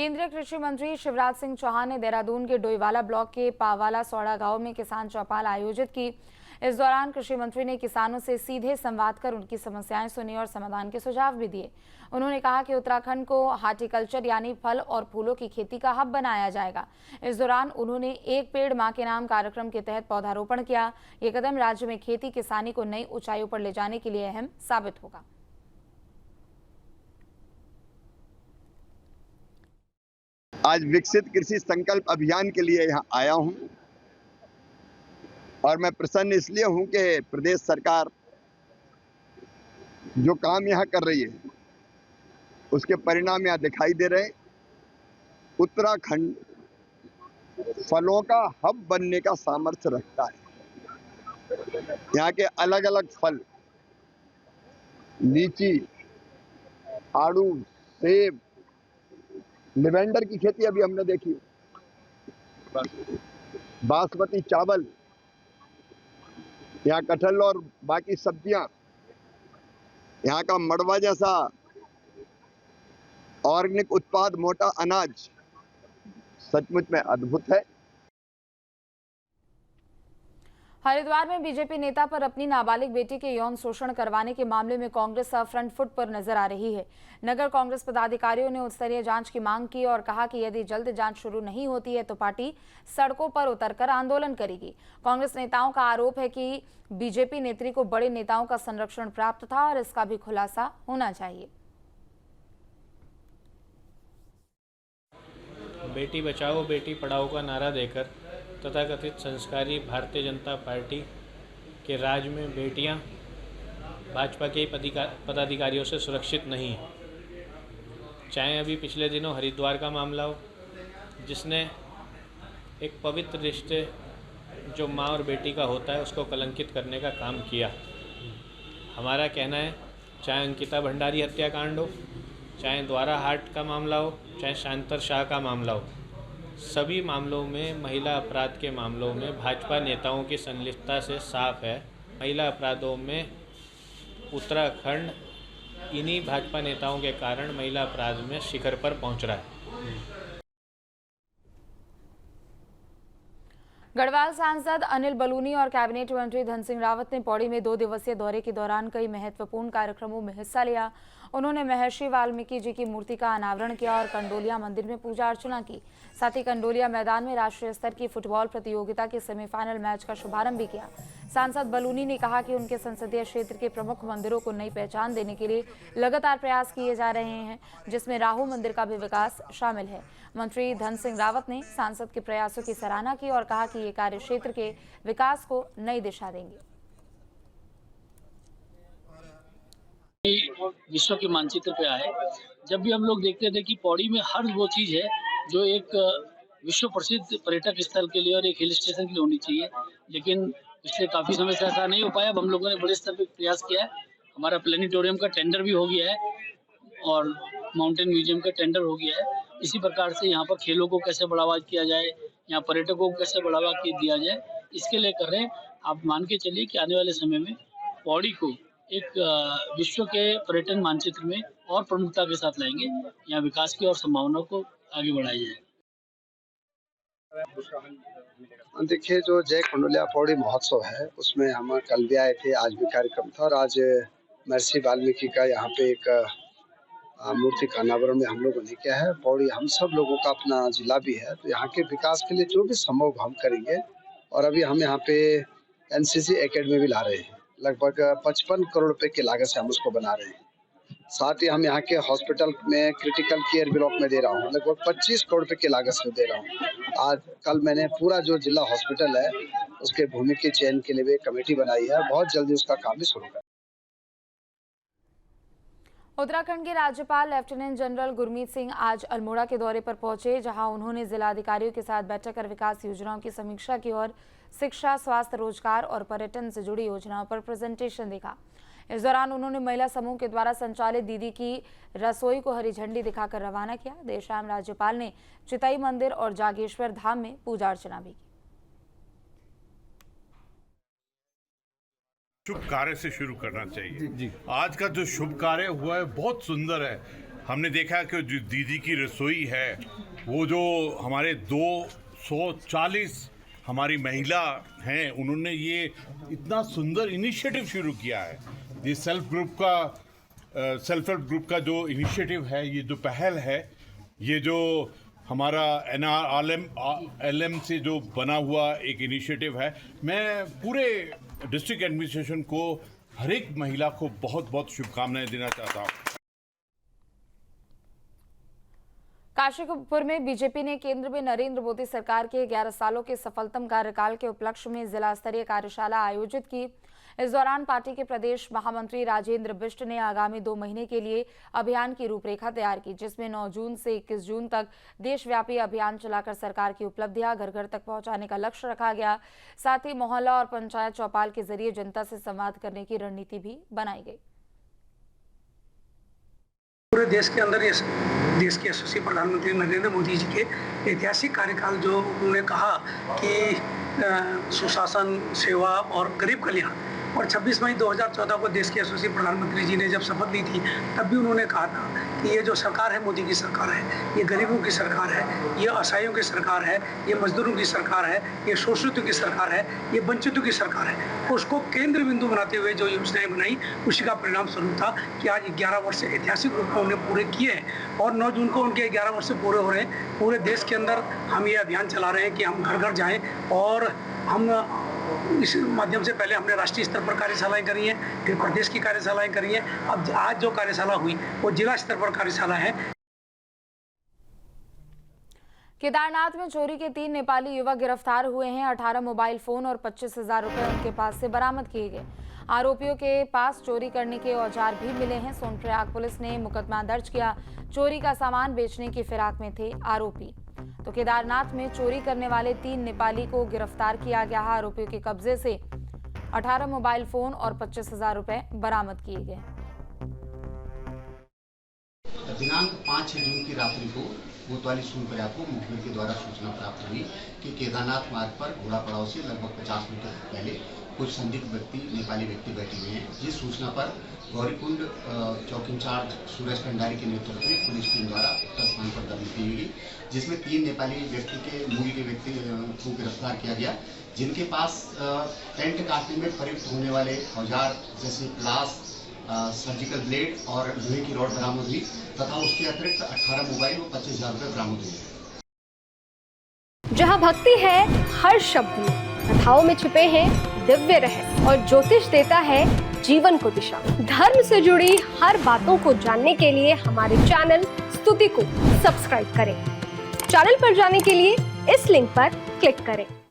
केंद्रीय कृषि मंत्री शिवराज सिंह चौहान ने देहरादून के डोईवाला ब्लॉक के पावाला सौड़ा गांव में किसान चौपाल आयोजित की। इस दौरान कृषि मंत्री ने किसानों से सीधे संवाद कर उनकी समस्याएं सुनी और समाधान के सुझाव भी दिए। उन्होंने कहा कि उत्तराखंड को हार्टिकल्चर यानी फल और फूलों की खेती का हब बनाया जाएगा। इस दौरान उन्होंने एक पेड़ मां के नाम कार्यक्रम के तहत पौधारोपण किया। ये कदम राज्य में खेती किसानी को नई ऊंचाइयों पर ले जाने के लिए अहम साबित होगा। आज विकसित कृषि संकल्प अभियान के लिए यहाँ आया हूँ और मैं प्रसन्न इसलिए हूँ कि प्रदेश सरकार जो काम यहाँ कर रही है उसके परिणाम यहाँ दिखाई दे रहे हैं। उत्तराखंड फलों का हब बनने का सामर्थ्य रखता है। यहाँ के अलग अलग फल, लीची, आड़ू, सेब, लेवेंडर की खेती अभी हमने देखी, बासमती चावल, यहाँ कटहल और बाकी सब्जियां, यहाँ का मड़वा जैसा ऑर्गेनिक उत्पाद, मोटा अनाज सचमुच में अद्भुत है। हरिद्वार में बीजेपी नेता पर अपनी नाबालिग बेटी के यौन शोषण करवाने के मामले में कांग्रेस फ्रंट फुट पर नजर आ रही है। नगर कांग्रेस पदाधिकारियों ने उच्च स्तरीय जांच की मांग की और कहा कि यदि जल्द जांच शुरू नहीं होती है तो पार्टी सड़कों पर उतरकर आंदोलन करेगी। कांग्रेस नेताओं का आरोप है कि बीजेपी नेत्री को बड़े नेताओं का संरक्षण प्राप्त था और इसका भी खुलासा होना चाहिए। बेटी बचाओ बेटी पढ़ाओ का नारा देकर तथाकथित संस्कारी भारतीय जनता पार्टी के राज में बेटियां भाजपा के पदाधिकारियों से सुरक्षित नहीं हैं। चाहे अभी पिछले दिनों हरिद्वार का मामला हो, जिसने एक पवित्र रिश्ते जो माँ और बेटी का होता है उसको कलंकित करने का काम किया। हमारा कहना है, चाहे अंकिता भंडारी हत्याकांड हो, चाहे द्वारा हाट का मामला हो, चाहे शांतर शाह का मामला हो, सभी मामलों में, महिला अपराध के मामलों में भाजपा नेताओं की संलिप्तता से साफ है। महिला अपराधों में उत्तराखंड इन्हीं भाजपा नेताओं के कारण महिला अपराध में शिखर पर पहुंच रहा है। गढ़वाल सांसद अनिल बलूनी और कैबिनेट मंत्री धन सिंह रावत ने पौड़ी में 2 दिवसीय दौरे के दौरान कई महत्वपूर्ण कार्यक्रमों में हिस्सा लिया। उन्होंने महर्षि वाल्मीकि जी की मूर्ति का अनावरण किया और कंडोलिया मंदिर में पूजा अर्चना की। साथ ही कंडोलिया मैदान में राष्ट्रीय स्तर की फुटबॉल प्रतियोगिता के सेमीफाइनल मैच का शुभारंभ भी किया। सांसद बलूनी ने कहा कि उनके संसदीय क्षेत्र के प्रमुख मंदिरों को नई पहचान देने के लिए लगातार प्रयास किए जा रहे हैं, जिसमें राहु मंदिर का भी विकास शामिल है। मंत्री धन सिंह रावत ने सांसद के प्रयासों की सराहना की और कहा कि ये कार्य क्षेत्र के विकास को नई दिशा देंगे। विश्व के मानचित्र पे आए। जब भी हम लोग देखते थे कि पौड़ी में हर वो चीज है जो एक विश्व प्रसिद्ध पर्यटक स्थल के लिए और एक हिल स्टेशन के लिए होनी चाहिए, लेकिन पिछले काफी समय से ऐसा नहीं हो पाया। अब हम लोगों ने बड़े स्तर पे प्रयास किया है। हमारा प्लेनेटोरियम का टेंडर भी हो गया है और माउंटेन म्यूजियम का टेंडर हो गया है। इसी प्रकार से यहाँ पर खेलों को कैसे बढ़ावा किया जाए, यहाँ पर्यटकों को कैसे बढ़ावा दिया जाए, इसके लिए कर रहे हैं। आप मान के चलिए कि आने वाले समय में पौड़ी को एक विश्व के पर्यटन मानचित्र में और प्रमुखता के साथ लाएंगे। यहाँ विकास की और संभावनाओं को आगे बढ़ाया जाए। देखिए, जो जय कंडोलिया पौड़ी महोत्सव है उसमें हम कल भी आए थे, आज भी कार्यक्रम था और आज महर्षि वाल्मीकि का यहाँ पे एक मूर्ति का अनावरण में हम लोगों ने किया है। पौड़ी हम सब लोगों का अपना जिला भी है, तो यहाँ के विकास के लिए जो भी संभव हम करेंगे। और अभी हम यहाँ पे एनसीसी एकेडमी भी ला रहे हैं, लगभग 55 करोड़ रुपए की लागत से हम उसको बना रहे हैं। साथ ही हम यहाँ के हॉस्पिटल में क्रिटिकल केयर ब्लॉक में दे रहा हूँ, लगभग 25 करोड़ रुपए की लागत से दे रहा हूँ। आज कल मैंने पूरा जो जिला हॉस्पिटल है उसके भूमि के चयन के लिए भी कमेटी बनाई है, बहुत जल्दी उसका काम भी शुरू कर। उत्तराखंड के राज्यपाल लेफ्टिनेंट जनरल गुरमीत सिंह आज अल्मोड़ा के दौरे पर पहुंचे, जहां उन्होंने जिलाधिकारियों के साथ बैठक कर विकास योजनाओं की समीक्षा की और शिक्षा, स्वास्थ्य, रोजगार और पर्यटन से जुड़ी योजनाओं पर प्रेजेंटेशन देखा। इस दौरान उन्होंने महिला समूह के द्वारा संचालित दीदी की रसोई को हरी झंडी दिखाकर रवाना किया। देर शाम राज्यपाल ने चितई मंदिर और जागेश्वर धाम में पूजा अर्चना भी की। शुभ कार्य से शुरू करना चाहिए। आज का जो शुभ कार्य हुआ है बहुत सुंदर है। हमने देखा कि जो दीदी की रसोई है वो जो हमारे 240 हमारी महिला हैं उन्होंने ये इतना सुंदर इनिशिएटिव शुरू किया है। ये सेल्फ हेल्प ग्रुप का जो इनिशिएटिव है, ये जो पहल है, ये जो हमारा NRLM से जो बना हुआ एक इनिशिएटिव है, मैं पूरे डिस्ट्रिक्ट एडमिनिस्ट्रेशन को, हर एक महिला को बहुत बहुत शुभकामनाएं देना चाहता हूँ। काशीपुर में बीजेपी ने केंद्र में नरेंद्र मोदी सरकार के 11 सालों के सफलतम कार्यकाल के उपलक्ष्य में जिला स्तरीय कार्यशाला आयोजित की। इस दौरान पार्टी के प्रदेश महामंत्री राजेंद्र बिष्ट ने आगामी 2 महीने के लिए अभियान की रूपरेखा तैयार की, जिसमें 9 जून से 21 जून तक देशव्यापी अभियान चलाकर सरकार की उपलब्धियां घर घर तक पहुंचाने का लक्ष्य रखा गया। साथ ही मोहल्ला और पंचायत चौपाल के जरिए जनता से संवाद करने की रणनीति भी बनाई गई। पूरे देश के अंदर ये देश के यशस्वी प्रधानमंत्री नरेंद्र मोदी जी के ऐतिहासिक कार्यकाल, जो उन्होंने कहा कि सुशासन, सेवा और गरीब कल्याण, और 26 मई 2014 को देश के यशस्वी प्रधानमंत्री जी ने जब शपथ ली थी तब भी उन्होंने कहा था कि ये जो सरकार है मोदी की सरकार है, ये गरीबों की सरकार है, ये असहायों की सरकार है, ये मजदूरों की सरकार है, ये शोषितों की सरकार है, ये वंचितों की सरकार है। उसको केंद्र बिंदु बनाते हुए जो योजनाएं बनाई, उसी का परिणाम स्वरूप था कि आज 11 वर्ष ऐतिहासिक रूप में उन्हें पूरे किए हैं और 9 जून को उनके 11 वर्ष पूरे हो रहे हैं। पूरे देश के अंदर हम ये अभियान चला रहे हैं कि हम घर घर जाएं और हम इस माध्यम से पहले हमने राष्ट्रीय स्तर पर कार्यशालाएं करी हैं, फिर प्रदेश की कार्यशालाएं करी हैं। अब आज जो कार्यशाला हुई वो जिला स्तर पर कार्यशाला है। केदारनाथ में चोरी के 3 नेपाली युवक गिरफ्तार हुए हैं। 18 मोबाइल फोन और 25,000 रुपए उनके पास से बरामद किए गए। आरोपियों के पास चोरी करने के औजार भी मिले हैं। सोनप्रयाग पुलिस ने मुकदमा दर्ज किया। चोरी का सामान बेचने की फिराक में थे आरोपी। तो केदारनाथ में चोरी करने वाले 3 नेपाली को गिरफ्तार किया गया। आरोपियों के कब्जे से 18 मोबाइल फोन और 25,000 रुपए बरामद किए गए। दिनांक 5-6 जून की रात्रि को कोतवाली सोनप्रयाग को मुखबिर के द्वारा सूचना प्राप्त हुई कि केदारनाथ मार्ग पर घोड़ा पड़ाव से लगभग 50 मीटर पहले कुछ संदिग्ध व्यक्ति, नेपाली व्यक्ति बैठे हुए हैं। जिस सूचना पर गौरीकुंड चौकी इंचार्ज सूरज भंडारी के नेतृत्व में पुलिस टीम द्वारा स्थान पर दबिश दी गई, जिसमें 3 नेपाली व्यक्ति के मूल के व्यक्ति को गिरफ्तार किया गया, जिनके पास टेंट काटने में प्रयुक्त होने वाले औजार जैसे प्लास, सर्जिकल ब्लेड और लोहे की रॉड बरामद हुई तथा उसके अतिरिक्त 18 मोबाइल और 25,000 रुपए बरामद हुए। जहाँ भक्ति है हर शब्द में, कथाओं में छुपे हैं दिव्य रहस्य और ज्योतिष देता है जीवन को दिशा। धर्म से जुड़ी हर बातों को जानने के लिए हमारे चैनल स्तुति को सब्सक्राइब करें। चैनल पर जाने के लिए इस लिंक पर क्लिक करें।